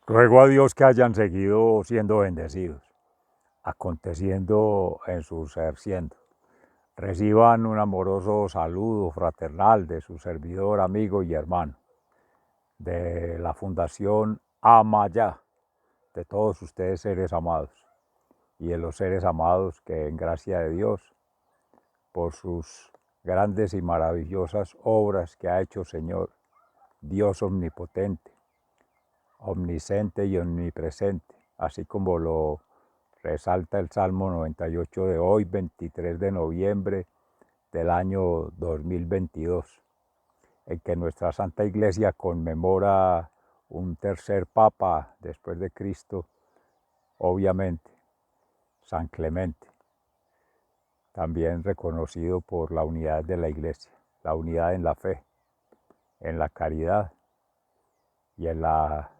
Ruego a Dios que hayan seguido siendo bendecidos, aconteciendo en su ser siendo. Reciban un amoroso saludo fraternal de su servidor, amigo y hermano, de la Fundación Amaya, de todos ustedes seres amados, y de los seres amados que en gracia de Dios, por sus grandes y maravillosas obras que ha hecho Señor, Dios omnipotente, omnisciente y omnipresente, así como lo resalta el Salmo 98 de hoy, 23 de noviembre del año 2022, en que nuestra Santa Iglesia conmemora un tercer Papa después de Cristo, obviamente, San Clemente, también reconocido por la unidad de la Iglesia, la unidad en la fe, en la caridad y en la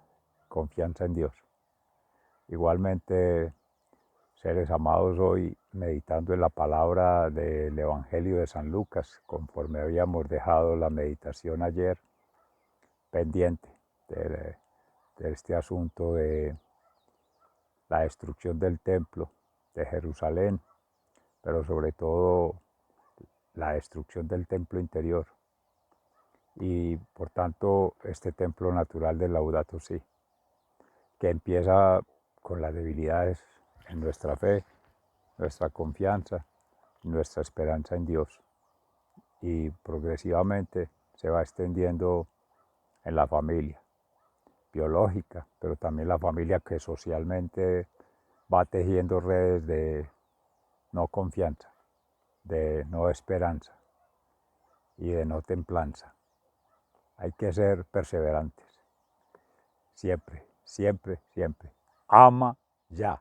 confianza en Dios. Igualmente, seres amados, hoy meditando en la palabra del Evangelio de San Lucas, conforme habíamos dejado la meditación ayer, pendiente de este asunto de la destrucción del templo de Jerusalén, pero sobre todo la destrucción del templo interior y por tanto este templo natural del Laudato Si, que empieza con las debilidades en nuestra fe, nuestra confianza, nuestra esperanza en Dios, y progresivamente se va extendiendo en la familia biológica, pero también la familia que socialmente va tejiendo redes de no confianza, de no esperanza y de no templanza. Hay que ser perseverantes, siempre, siempre, siempre. Ama ya.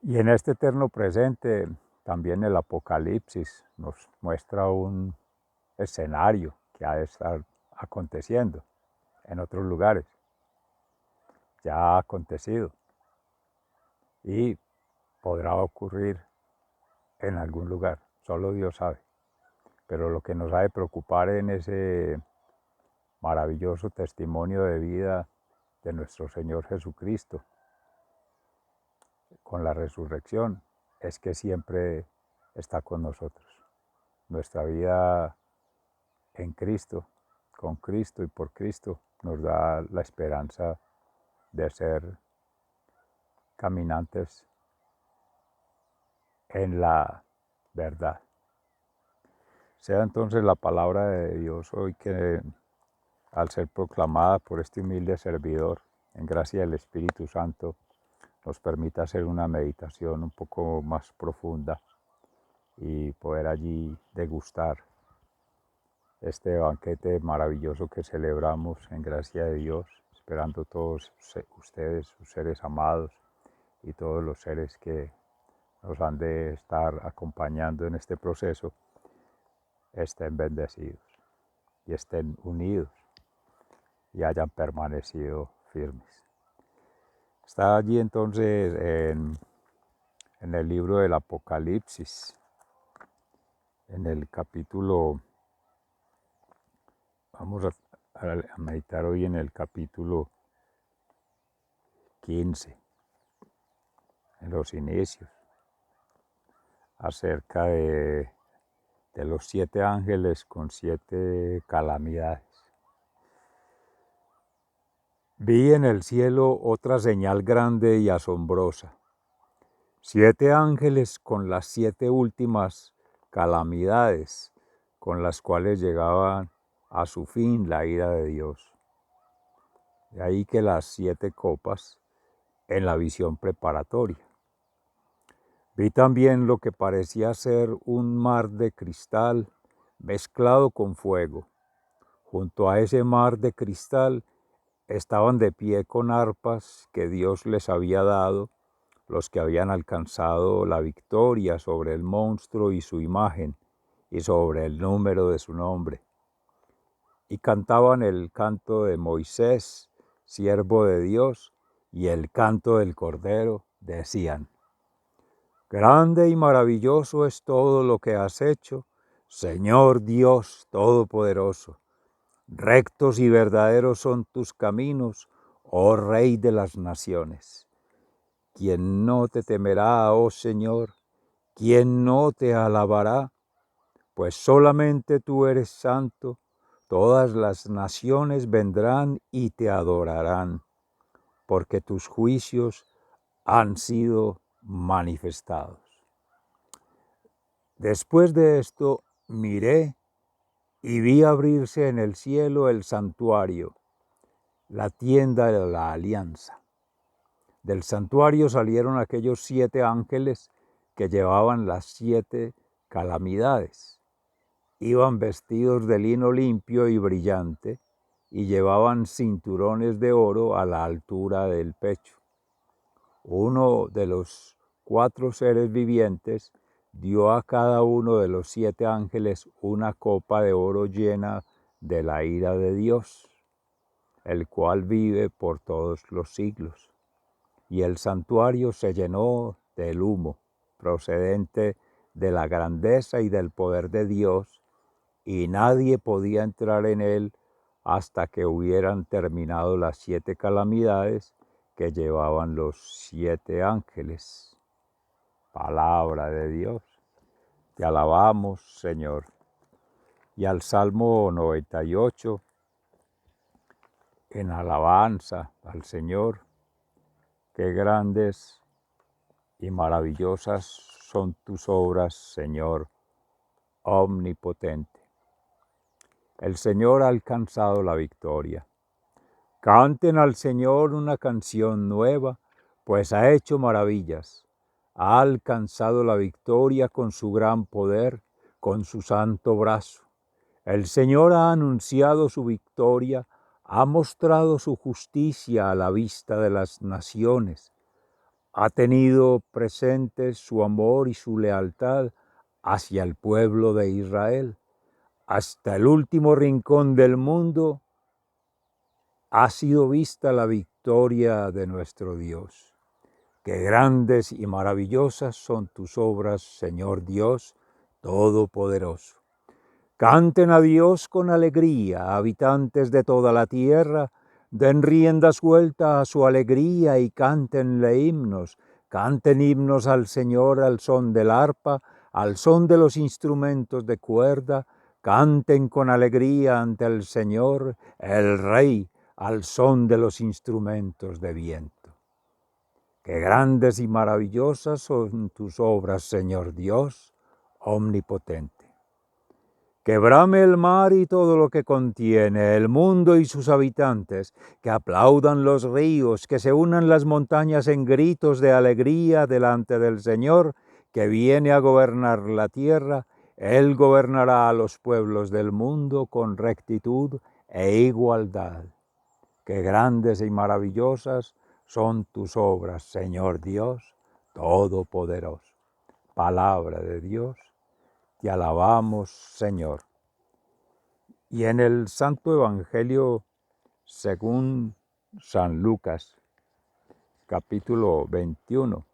Y en este eterno presente, también el Apocalipsis nos muestra un escenario que ha de estar aconteciendo en otros lugares. Ya ha acontecido y podrá ocurrir en algún lugar, solo Dios sabe. Pero lo que nos ha de preocupar en ese maravilloso testimonio de vida de nuestro Señor Jesucristo con la resurrección es que siempre está con nosotros. Nuestra vida en Cristo, con Cristo y por Cristo, nos da la esperanza de ser caminantes en la verdad. Sea entonces la palabra de Dios hoy que, al ser proclamada por este humilde servidor, en gracia del Espíritu Santo, nos permita hacer una meditación un poco más profunda y poder allí degustar este banquete maravilloso que celebramos en gracia de Dios, esperando todos ustedes, sus seres amados y todos los seres que nos han de estar acompañando en este proceso, estén bendecidos y estén unidos y hayan permanecido firmes. Está allí entonces en el libro del Apocalipsis, en el capítulo, vamos a meditar hoy en el capítulo 15, en los inicios, acerca de los 7 ángeles con 7 calamidades. Vi en el cielo otra señal grande y asombrosa: 7 ángeles con las 7 últimas calamidades, con las cuales llegaban a su fin la ira de Dios. De ahí que las 7 copas en la visión preparatoria. Vi también lo que parecía ser un mar de cristal mezclado con fuego. Junto a ese mar de cristal estaban de pie con arpas que Dios les había dado los que habían alcanzado la victoria sobre el monstruo y su imagen y sobre el número de su nombre. Y cantaban el canto de Moisés, siervo de Dios, y el canto del Cordero. Decían: grande y maravilloso es todo lo que has hecho, Señor Dios Todopoderoso. Rectos y verdaderos son tus caminos, oh Rey de las naciones. ¿Quién no te temerá, oh Señor? ¿Quién no te alabará? Pues solamente tú eres santo, todas las naciones vendrán y te adorarán, porque tus juicios han sido manifestados. Después de esto miré y vi abrirse en el cielo el santuario, la tienda de la alianza. Del santuario salieron aquellos 7 ángeles que llevaban las 7 calamidades. Iban vestidos de lino limpio y brillante y llevaban cinturones de oro a la altura del pecho. Uno de los 4 seres vivientes dio a cada uno de los 7 ángeles una copa de oro llena de la ira de Dios, el cual vive por todos los siglos. Y el santuario se llenó del humo procedente de la grandeza y del poder de Dios, y nadie podía entrar en él hasta que hubieran terminado las 7 calamidades que llevaban los 7 ángeles. Palabra de Dios. Te alabamos, Señor. Y al Salmo 98, en alabanza al Señor. Qué grandes y maravillosas son tus obras, Señor omnipotente. El Señor ha alcanzado la victoria. Canten al Señor una canción nueva, pues ha hecho maravillas. Ha alcanzado la victoria con su gran poder, con su santo brazo. El Señor ha anunciado su victoria, ha mostrado su justicia a la vista de las naciones. Ha tenido presentes su amor y su lealtad hacia el pueblo de Israel. Hasta el último rincón del mundo ha sido vista la victoria de nuestro Dios. Qué grandes y maravillosas son tus obras, Señor Dios Todopoderoso. Canten a Dios con alegría, habitantes de toda la tierra, den rienda suelta a su alegría y cántenle himnos. Canten himnos al Señor al son del arpa, al son de los instrumentos de cuerda. Canten con alegría ante el Señor, el Rey, al son de los instrumentos de viento. Qué grandes y maravillosas son tus obras, Señor Dios omnipotente. Que brame el mar y todo lo que contiene, el mundo y sus habitantes, que aplaudan los ríos, que se unan las montañas en gritos de alegría delante del Señor, que viene a gobernar la tierra. Él gobernará a los pueblos del mundo con rectitud e igualdad. Qué grandes y maravillosas son tus obras, Señor Dios Todopoderoso. Palabra de Dios. Te alabamos, Señor. Y en el Santo Evangelio según San Lucas, capítulo 21,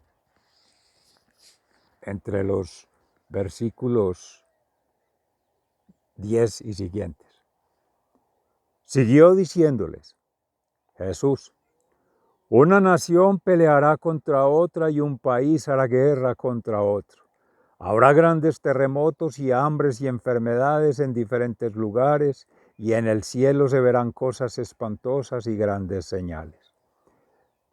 entre los versículos 10 y siguientes, siguió diciéndoles Jesús: una nación peleará contra otra y un país hará guerra contra otro. Habrá grandes terremotos y hambres y enfermedades en diferentes lugares, y en el cielo se verán cosas espantosas y grandes señales.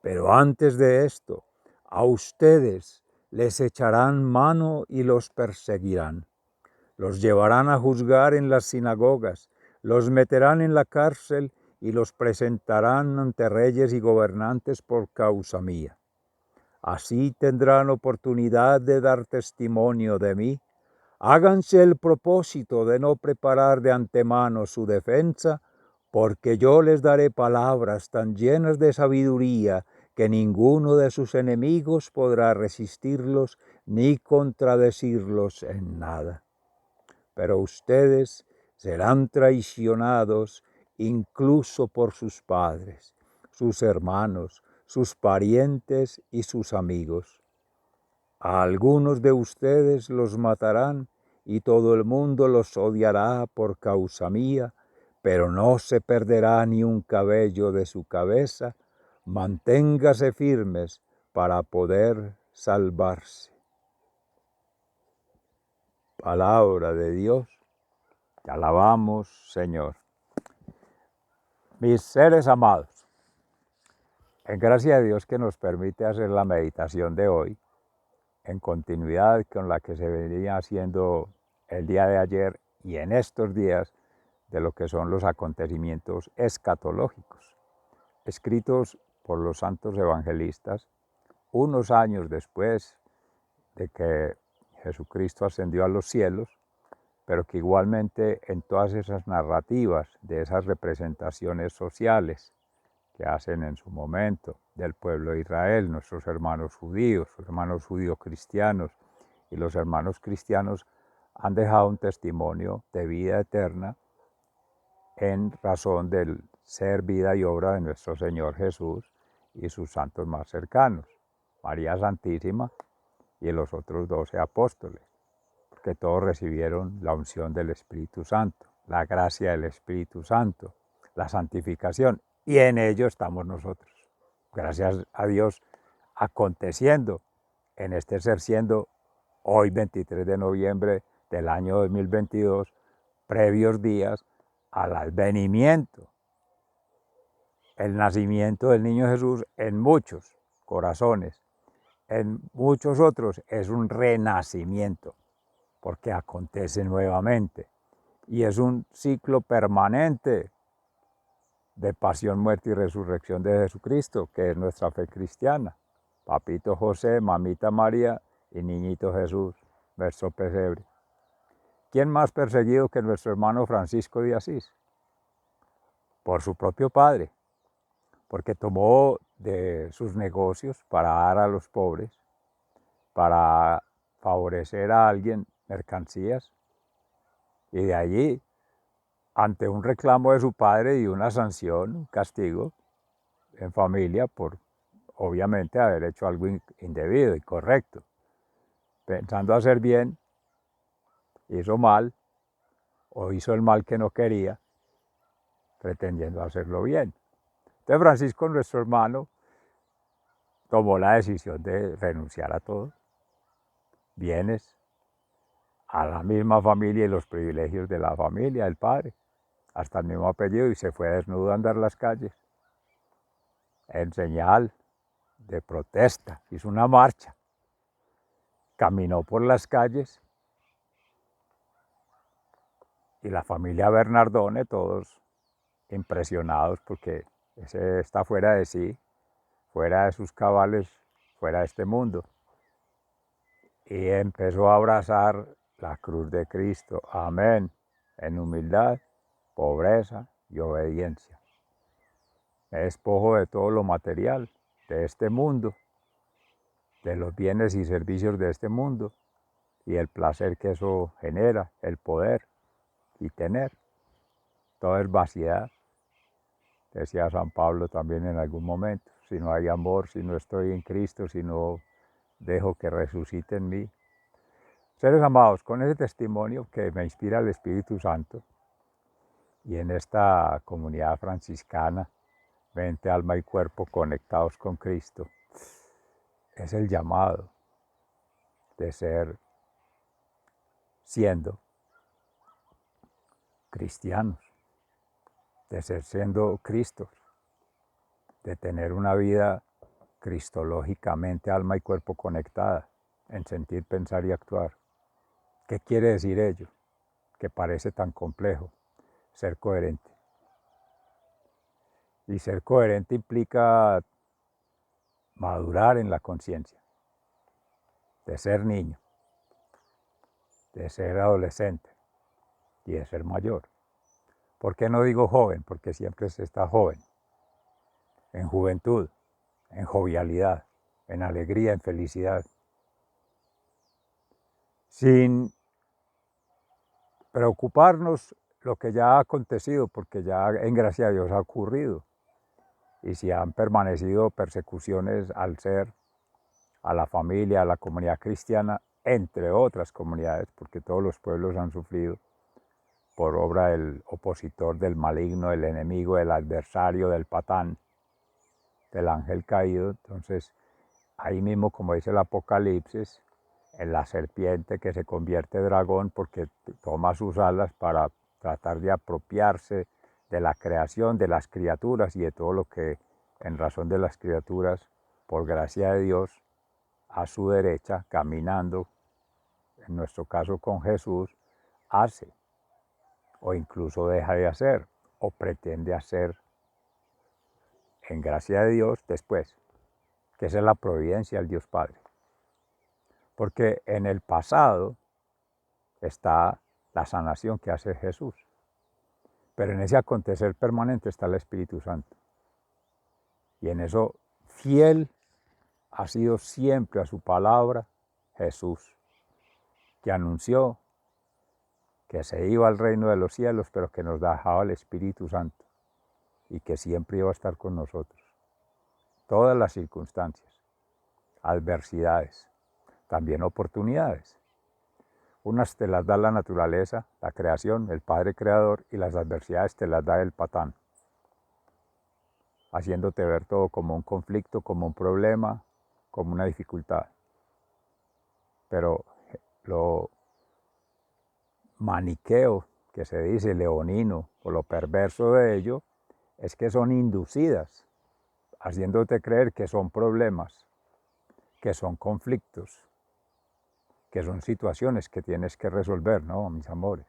Pero antes de esto, a ustedes les echarán mano y los perseguirán. Los llevarán a juzgar en las sinagogas, los meterán en la cárcel y los presentarán ante reyes y gobernantes por causa mía. Así tendrán oportunidad de dar testimonio de mí. Háganse el propósito de no preparar de antemano su defensa, porque yo les daré palabras tan llenas de sabiduría que ninguno de sus enemigos podrá resistirlos ni contradecirlos en nada. Pero ustedes serán traicionados incluso por sus padres, sus hermanos, sus parientes y sus amigos. A algunos de ustedes los matarán y todo el mundo los odiará por causa mía, pero no se perderá ni un cabello de su cabeza. manténgase firmes para poder salvarse. Palabra de Dios, te alabamos, Señor. Mis seres amados, en gracia de Dios que nos permite hacer la meditación de hoy, en continuidad con la que se venía haciendo el día de ayer y en estos días de lo que son los acontecimientos escatológicos, escritos por los santos evangelistas unos años después de que Jesucristo ascendió a los cielos, pero que igualmente en todas esas narrativas de esas representaciones sociales que hacen en su momento del pueblo de Israel, nuestros hermanos judíos, los hermanos judíos cristianos y los hermanos cristianos han dejado un testimonio de vida eterna en razón del ser, vida y obra de nuestro Señor Jesús y sus santos más cercanos, María Santísima y los otros 12 apóstoles, porque todos recibieron la unción del Espíritu Santo, la gracia del Espíritu Santo, la santificación, y en ello estamos nosotros. Gracias a Dios, aconteciendo en este ser siendo hoy 23 de noviembre del año 2022, previos días al advenimiento, el nacimiento del niño Jesús en muchos corazones, en muchos otros es un renacimiento, porque acontece nuevamente y es un ciclo permanente de pasión, muerte y resurrección de Jesucristo, que es nuestra fe cristiana. Papito José, mamita María y niñito Jesús, verso pesebre. ¿Quién más perseguido que nuestro hermano Francisco de Asís? Por su propio padre, porque tomó de sus negocios para dar a los pobres, para favorecer a alguien mercancías, y de allí, ante un reclamo de su padre y una sanción, un castigo en familia por obviamente haber hecho algo indebido, incorrecto, pensando hacer bien, hizo mal o hizo el mal que no quería, pretendiendo hacerlo bien. Entonces Francisco, nuestro hermano, tomó la decisión de renunciar a todo, bienes, a la misma familia y los privilegios de la familia, del padre, hasta el mismo apellido, y se fue desnudo a andar las calles, en señal de protesta. Hizo una marcha, caminó por las calles, y la familia Bernardone, todos impresionados porque ese está fuera de sí, fuera de sus cabales, fuera de este mundo. Y empezó a abrazar la cruz de Cristo, amén, en humildad, pobreza y obediencia. Me despojo de todo lo material, de este mundo, de los bienes y servicios de este mundo, y el placer que eso genera, el poder y tener. Todo es vaciedad, decía San Pablo también en algún momento. Si no hay amor, si no estoy en Cristo, si no dejo que resucite en mí. Seres amados, con ese testimonio que me inspira el Espíritu Santo y en esta comunidad franciscana, mente, alma y cuerpo conectados con Cristo, es el llamado de ser, siendo cristianos, de ser siendo Cristos, de tener una vida cristológicamente alma y cuerpo conectada, en sentir, pensar y actuar. ¿Qué quiere decir ello? Que parece tan complejo. Ser coherente. Y ser coherente implica madurar en la conciencia, de ser niño, de ser adolescente y de ser mayor. ¿Por qué no digo joven? Porque siempre se está joven, en juventud, en jovialidad, en alegría, en felicidad, sin preocuparnos lo que ya ha acontecido, porque ya en gracia de Dios ha ocurrido, y si han permanecido persecuciones al ser, a la familia, a la comunidad cristiana, entre otras comunidades, porque todos los pueblos han sufrido por obra del opositor, del maligno, del enemigo, del adversario, del patán, del ángel caído. Entonces, ahí mismo, como dice el Apocalipsis, en la serpiente que se convierte en dragón porque toma sus alas para tratar de apropiarse de la creación, de las criaturas y de todo lo que, en razón de las criaturas, por gracia de Dios, a su derecha, caminando, en nuestro caso con Jesús, hace, o incluso deja de hacer, o pretende hacer en gracia de Dios después, que esa es la providencia del Dios Padre. Porque en el pasado está la sanación que hace Jesús, pero en ese acontecer permanente está el Espíritu Santo. Y en eso fiel ha sido siempre a su palabra Jesús, que anunció que se iba al reino de los cielos, pero que nos dejaba el Espíritu Santo y que siempre iba a estar con nosotros. Todas las circunstancias, adversidades, también oportunidades. Unas te las da la naturaleza, la creación, el Padre Creador, y las adversidades te las da el Patán, haciéndote ver todo como un conflicto, como un problema, como una dificultad. Pero lo maniqueo que se dice, leonino, o lo perverso de ello, es que son inducidas, haciéndote creer que son problemas, que son conflictos, que son situaciones que tienes que resolver, ¿no, mis amores?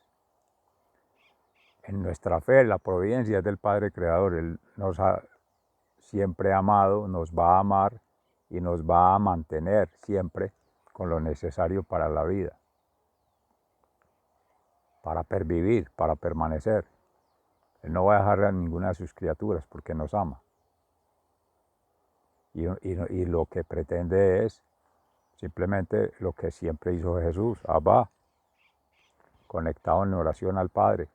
En nuestra fe, la providencia es del Padre Creador. Él nos ha siempre amado, nos va a amar y nos va a mantener siempre con lo necesario para la vida, para pervivir, para permanecer. Él no va a dejar a ninguna de sus criaturas porque nos ama. Y lo que pretende es simplemente lo que siempre hizo Jesús, Abba, conectado en oración al Padre,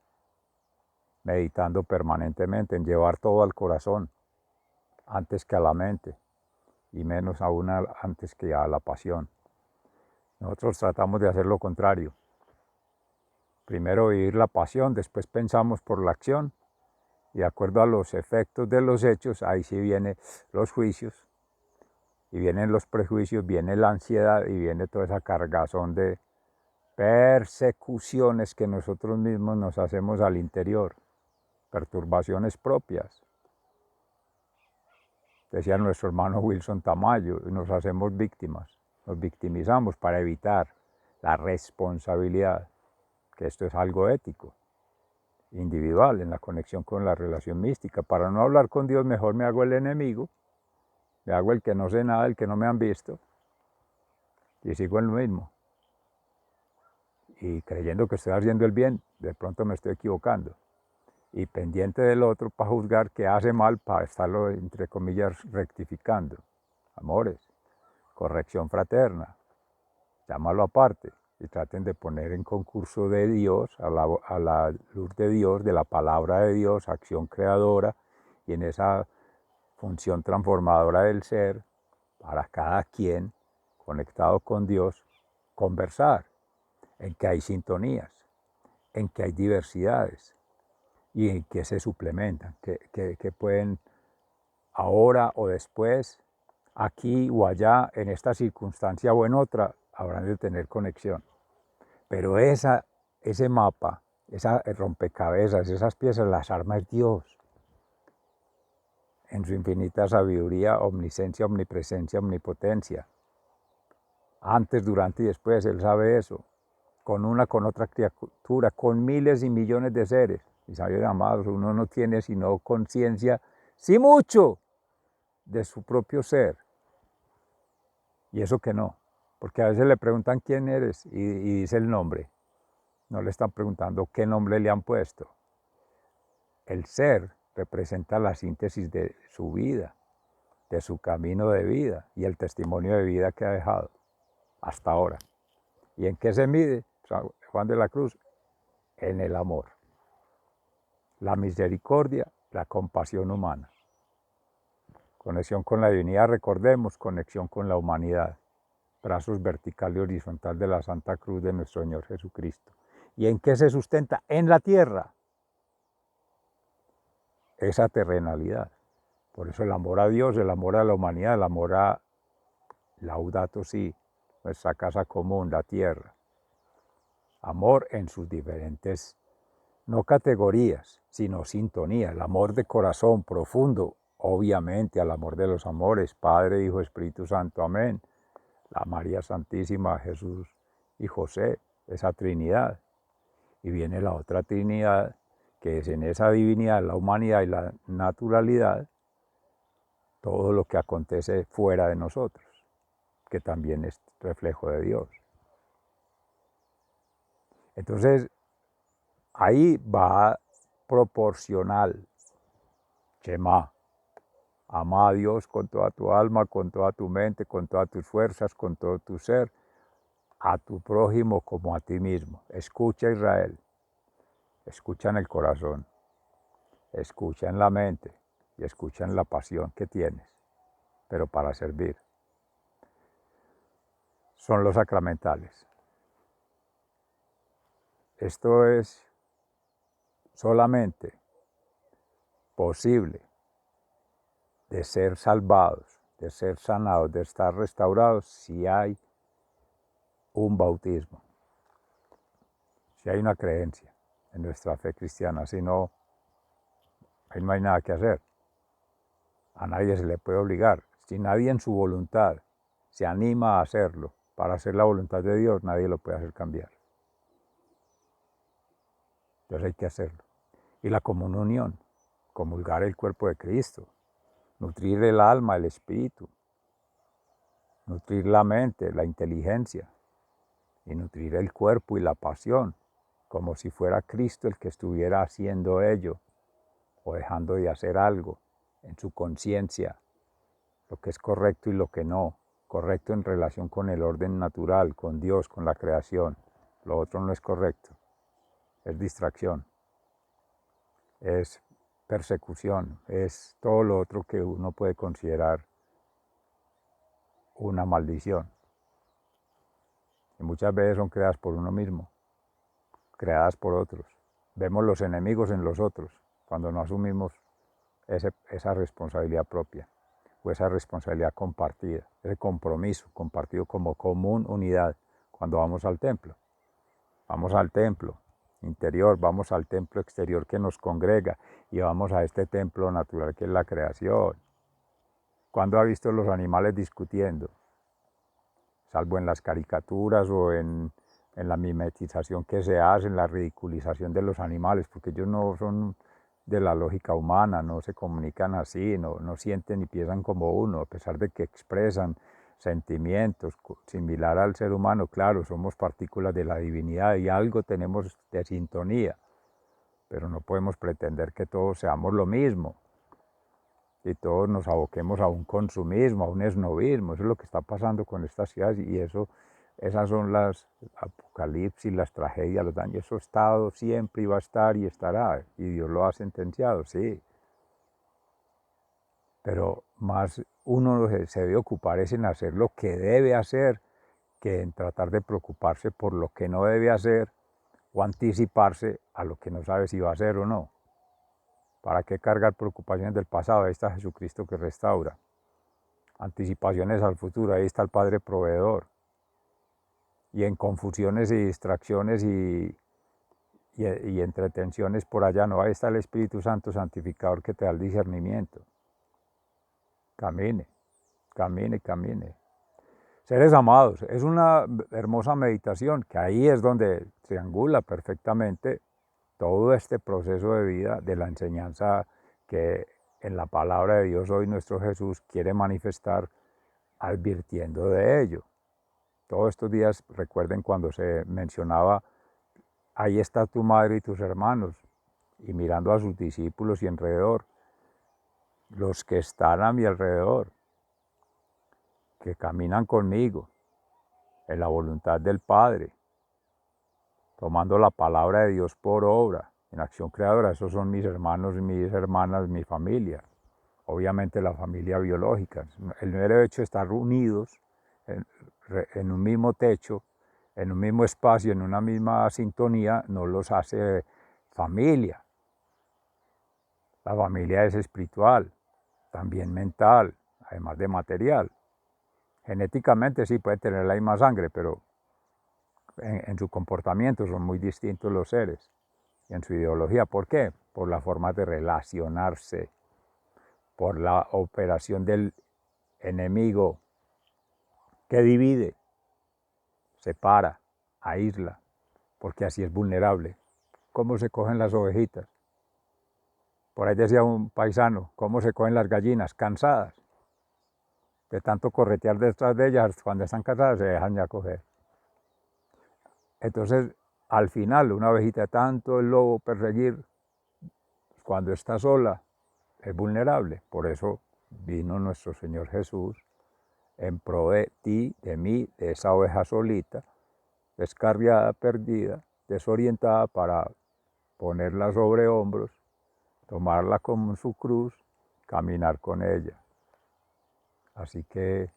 meditando permanentemente en llevar todo al corazón, antes que a la mente, y menos aún antes que a la pasión. Nosotros tratamos de hacer lo contrario. Primero vivir la pasión, después pensamos por la acción, y de acuerdo a los efectos de los hechos, ahí sí vienen los juicios, y vienen los prejuicios, viene la ansiedad, y viene toda esa cargazón de persecuciones que nosotros mismos nos hacemos al interior, perturbaciones propias. Decía nuestro hermano Wilson Tamayo, nos hacemos víctimas, nos victimizamos para evitar la responsabilidad, que esto es algo ético, individual, en la conexión con la relación mística. Para no hablar con Dios, mejor me hago el enemigo, me hago el que no sé nada, el que no me han visto, y sigo en lo mismo. Y creyendo que estoy haciendo el bien, de pronto me estoy equivocando. Y pendiente del otro para juzgar que hace mal, para estarlo, entre comillas, rectificando. Amores, corrección fraterna, llámalo aparte y traten de poner en concurso de Dios, a la luz de Dios, de la palabra de Dios, acción creadora, y en esa función transformadora del ser, para cada quien, conectado con Dios, conversar, en que hay sintonías, en que hay diversidades, y en que se suplementan, que pueden ahora o después, aquí o allá, en esta circunstancia o en otra, habrán de tener conexión. Pero ese mapa, esa rompecabezas, esas piezas las arma es Dios. En su infinita sabiduría, omnisciencia, omnipresencia, omnipotencia. Antes, durante y después, Él sabe eso. Con una, con otra criatura, con miles y millones de seres. Y saben, amados, uno no tiene sino conciencia, sí mucho, de su propio ser. Y eso que no. Porque a veces le preguntan quién eres y dice el nombre. No le están preguntando qué nombre le han puesto. El ser representa la síntesis de su vida, de su camino de vida y el testimonio de vida que ha dejado hasta ahora. ¿Y en qué se mide? San Juan de la Cruz, en el amor, la misericordia, la compasión humana. Conexión con la divinidad, recordemos, conexión con la humanidad. Brazos vertical y horizontal de la Santa Cruz de nuestro Señor Jesucristo. ¿Y en qué se sustenta? En la tierra. Esa terrenalidad. Por eso el amor a Dios, el amor a la humanidad, el amor a Laudato Si, nuestra casa común, la tierra. Amor en sus diferentes, no categorías, sino sintonía. El amor de corazón profundo, obviamente al amor de los amores, Padre, Hijo, Espíritu Santo, amén. La María Santísima, Jesús y José, esa Trinidad. Y viene la otra Trinidad, que es en esa divinidad, la humanidad y la naturalidad, todo lo que acontece fuera de nosotros, que también es reflejo de Dios. Entonces, ahí va proporcional, Shema, ama a Dios con toda tu alma, con toda tu mente, con todas tus fuerzas, con todo tu ser, a tu prójimo como a ti mismo. Escucha, Israel, escucha en el corazón, escucha en la mente y escucha en la pasión que tienes, pero para servir. Son los sacramentales. Esto es solamente posible de ser salvados, de ser sanados, de estar restaurados si hay un bautismo, si hay una creencia en nuestra fe cristiana. Si no, ahí no hay nada que hacer. A nadie se le puede obligar. Si nadie en su voluntad se anima a hacerlo para hacer la voluntad de Dios, nadie lo puede hacer cambiar. Entonces hay que hacerlo. Y la comunión, comulgar el cuerpo de Cristo, nutrir el alma, el espíritu, nutrir la mente, la inteligencia, y nutrir el cuerpo y la pasión, como si fuera Cristo el que estuviera haciendo ello o dejando de hacer algo en su conciencia, lo que es correcto y lo que no, correcto en relación con el orden natural, con Dios, con la creación. Lo otro no es correcto, es distracción, es persecución, es todo lo otro que uno puede considerar una maldición. Y muchas veces son creadas por uno mismo, creadas por otros. Vemos los enemigos en los otros cuando no asumimos esa responsabilidad propia o esa responsabilidad compartida, ese compromiso compartido como común unidad cuando vamos al templo. Vamos al templo interior, vamos al templo exterior que nos congrega y vamos a este templo natural que es la creación. ¿Cuándo ha visto los animales discutiendo? Salvo en las caricaturas o en la mimetización que se hace, en la ridiculización de los animales, porque ellos no son de la lógica humana, no se comunican así, no sienten ni piensan como uno, a pesar de que expresan sentimientos similar al ser humano. Claro, somos partículas de la divinidad y algo tenemos de sintonía, pero no podemos pretender que todos seamos lo mismo y todos nos aboquemos a un consumismo, a un esnovismo. Eso es lo que está pasando con estas ciudades y esas son las apocalipsis, las tragedias, los daños. Eso ha estado siempre y va a estar y estará, y Dios lo ha sentenciado, sí. Pero más uno se debe ocupar es en hacer lo que debe hacer que en tratar de preocuparse por lo que no debe hacer o anticiparse a lo que no sabe si va a hacer o no. ¿Para qué cargar preocupaciones del pasado? Ahí está Jesucristo que restaura. Anticipaciones al futuro, ahí está el Padre proveedor. Y en confusiones y distracciones y entretenciones por allá, no, ahí está el Espíritu Santo santificador que te da el discernimiento. Camine, camine, camine. Seres amados, es una hermosa meditación que ahí es donde triangula perfectamente todo este proceso de vida de la enseñanza que en la palabra de Dios hoy nuestro Jesús quiere manifestar advirtiendo de ello. Todos estos días recuerden cuando se mencionaba, ahí está tu madre y tus hermanos, y mirando a sus discípulos y alrededor, los que están a mi alrededor, que caminan conmigo en la voluntad del Padre, tomando la palabra de Dios por obra, en acción creadora. Esos son mis hermanos, mis hermanas, mi familia. Obviamente la familia biológica. El mero hecho de estar unidos en un mismo techo, en un mismo espacio, en una misma sintonía, no los hace familia. La familia es espiritual. también mental, además de material. Genéticamente sí puede tener la misma sangre, pero en su comportamiento son muy distintos los seres. Y en su ideología, ¿por qué? Por la forma de relacionarse, por la operación del enemigo que divide, separa, aísla, porque así es vulnerable. ¿Cómo se cogen las ovejitas? Por ahí decía un paisano, ¿cómo se cogen las gallinas? Cansadas. De tanto corretear detrás de ellas, cuando están cansadas se dejan ya coger. Entonces, al final, una ovejita, tanto el lobo perseguir, cuando está sola, es vulnerable. Por eso vino nuestro Señor Jesús en pro de ti, de mí, de esa oveja solita, descarriada, perdida, desorientada, para ponerla sobre hombros, tomarla como su cruz, caminar con ella. Así que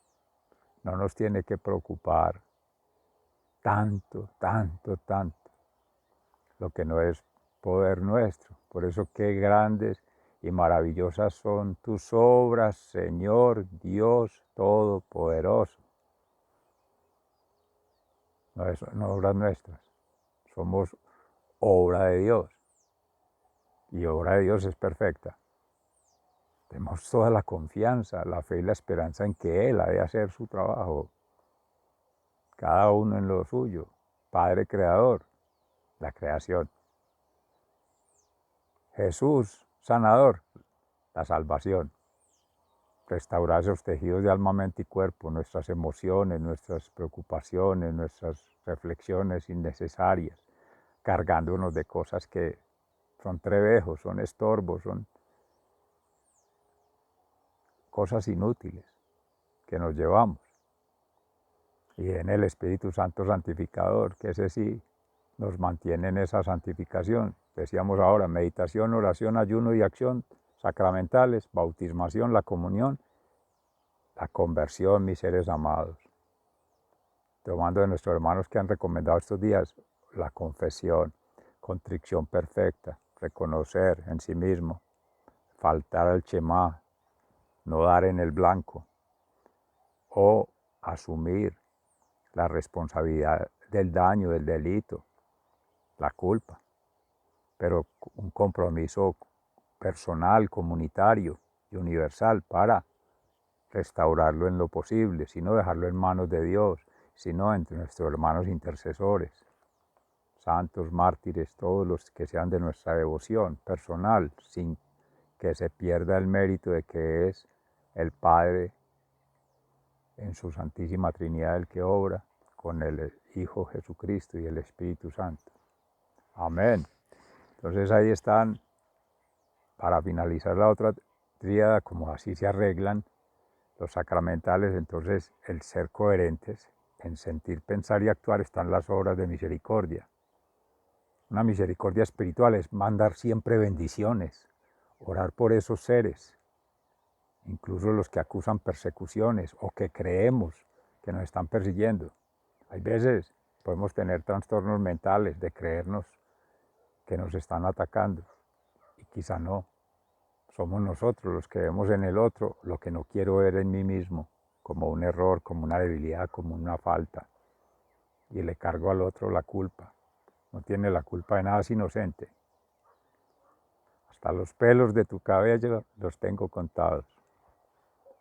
no nos tiene que preocupar tanto, tanto, tanto lo que no es poder nuestro. Por eso qué grandes y maravillosas son tus obras, Señor Dios Todopoderoso. No obras nuestras, somos obra de Dios. Y obra de Dios es perfecta. Tenemos toda la confianza, la fe y la esperanza en que Él ha de hacer su trabajo. Cada uno en lo suyo. Padre Creador, la creación. Jesús, sanador, la salvación. Restaurar esos tejidos de alma, mente y cuerpo, nuestras emociones, nuestras preocupaciones, nuestras reflexiones innecesarias, cargándonos de cosas que son trevejos, son estorbos, son cosas inútiles que nos llevamos. Y en el Espíritu Santo santificador, que ese sí nos mantiene en esa santificación. Decíamos ahora, meditación, oración, ayuno y acción sacramentales, bautismación, la comunión, la conversión, mis seres amados. Tomando de nuestros hermanos que han recomendado estos días, la confesión, contrición perfecta, reconocer en sí mismo, faltar al Shema, no dar en el blanco, o asumir la responsabilidad del daño, del delito, la culpa, pero un compromiso personal, comunitario y universal para restaurarlo en lo posible, sino dejarlo en manos de Dios, sino entre nuestros hermanos intercesores, santos, mártires, todos los que sean de nuestra devoción personal, sin que se pierda el mérito de que es el Padre en su Santísima Trinidad el que obra, con el Hijo Jesucristo y el Espíritu Santo. Amén. Entonces ahí están, para finalizar la otra tríada, como así se arreglan los sacramentales, entonces el ser coherentes en sentir, pensar y actuar están las obras de misericordia. Una misericordia espiritual es mandar siempre bendiciones, orar por esos seres, incluso los que acusan persecuciones o que creemos que nos están persiguiendo. Hay veces podemos tener trastornos mentales de creernos que nos están atacando y quizá no. Somos nosotros los que vemos en el otro lo que no quiero ver en mí mismo, como un error, como una debilidad, como una falta. Y le cargo al otro la culpa. No tiene la culpa de nada, es inocente. Hasta los pelos de tu cabello los tengo contados.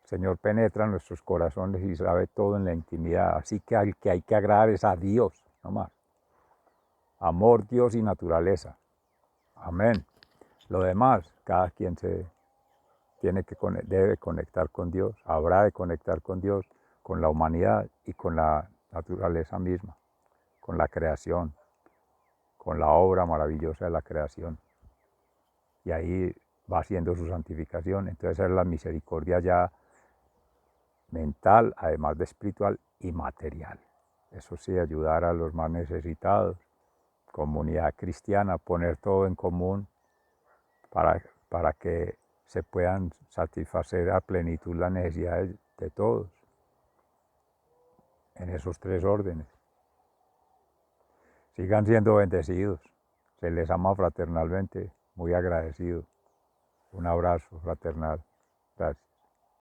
El Señor penetra nuestros corazones y sabe todo en la intimidad. Así que al que hay que agradar es a Dios, no más. Amor, Dios y naturaleza. Amén. Lo demás, cada quien debe conectar con Dios, habrá de conectar con Dios, con la humanidad y con la naturaleza misma, con la creación, con la obra maravillosa de la creación. Y ahí va haciendo su santificación. Entonces es la misericordia ya mental, además de espiritual y material. Eso sí, ayudar a los más necesitados, comunidad cristiana, poner todo en común para que se puedan satisfacer a plenitud las necesidades de todos en esos tres órdenes. Sigan siendo bendecidos, se les ama fraternalmente, muy agradecido. Un abrazo fraternal. Gracias.